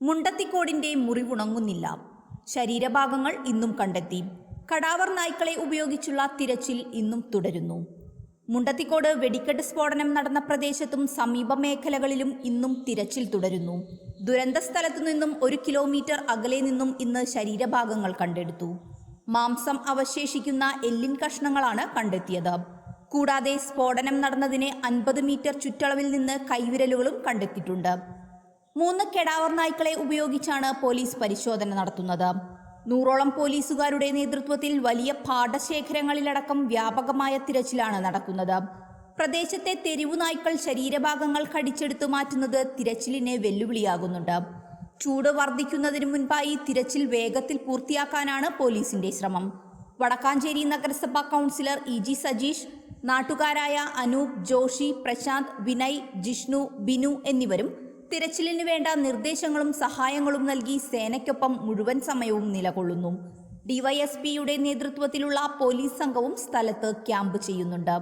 മുണ്ടത്തിക്കോടിന്റെ മുറിവുണങ്ങുന്നില്ല. ശരീരഭാഗങ്ങൾ ഇന്നും കണ്ടെത്തി. കടാവർ നായ്ക്കളെ ഉപയോഗിച്ചുള്ള തിരച്ചിൽ ഇന്നും തുടരുന്നു. മുണ്ടത്തിക്കോട് വെടിക്കെട്ട് സ്ഫോടനം നടന്ന പ്രദേശത്തും സമീപ മേഖലകളിലും ഇന്നും തിരച്ചിൽ തുടരുന്നു. ദുരന്ത സ്ഥലത്തു നിന്നും 1 കിലോമീറ്റർ അകലെ നിന്നും ഇന്ന് ശരീരഭാഗങ്ങൾ കണ്ടെടുത്തു. മാംസം അവശേഷിക്കുന്ന എല്ലിൻ കഷ്ണങ്ങളാണ് കണ്ടെത്തിയത്. കൂടാതെ സ്ഫോടനം നടന്നതിന് 50 മീറ്റർ ചുറ്റളവിൽ നിന്ന് കൈവിരലുകളും കണ്ടെത്തിയിട്ടുണ്ട്. 3 കെടാവർ നായ്ക്കളെ ഉപയോഗിച്ചാണ് പോലീസ് പരിശോധന നടത്തുന്നത്. 100ഓളം പോലീസുകാരുടെ നേതൃത്വത്തിൽ വലിയ പാടശേഖരങ്ങളിലടക്കം വ്യാപകമായ തിരച്ചിലാണ് നടക്കുന്നത്. പ്രദേശത്തെ തെരുവു നായ്ക്കൾ ശരീരഭാഗങ്ങൾ കടിച്ചെടുത്തു മാറ്റുന്നത് തിരച്ചിലിന് വെല്ലുവിളിയാകുന്നുണ്ട്. ചൂട് വർദ്ധിക്കുന്നതിന് മുൻപായി തിരച്ചിൽ വേഗത്തിൽ പൂർത്തിയാക്കാനാണ് പോലീസിന്റെ ശ്രമം. വടക്കാഞ്ചേരി നഗരസഭാ കൗൺസിലർ ഇ.ജി. സജീഷ്, നാട്ടുകാരായ അനൂപ്, ജോഷി, പ്രശാന്ത്, വിനയ്, ജിഷ്ണു, ബിനു എന്നിവരും തിരച്ചിലിന് വേണ്ട നിർദ്ദേശങ്ങളും സഹായങ്ങളും നൽകി സേനയ്ക്കൊപ്പം മുഴുവൻ സമയവും നിലകൊള്ളുന്നു. ഡിവൈഎസ്പിയുടെ നേതൃത്വത്തിലുള്ള പോലീസ് സംഘവും സ്ഥലത്ത് ക്യാമ്പ് ചെയ്യുന്നുണ്ട്.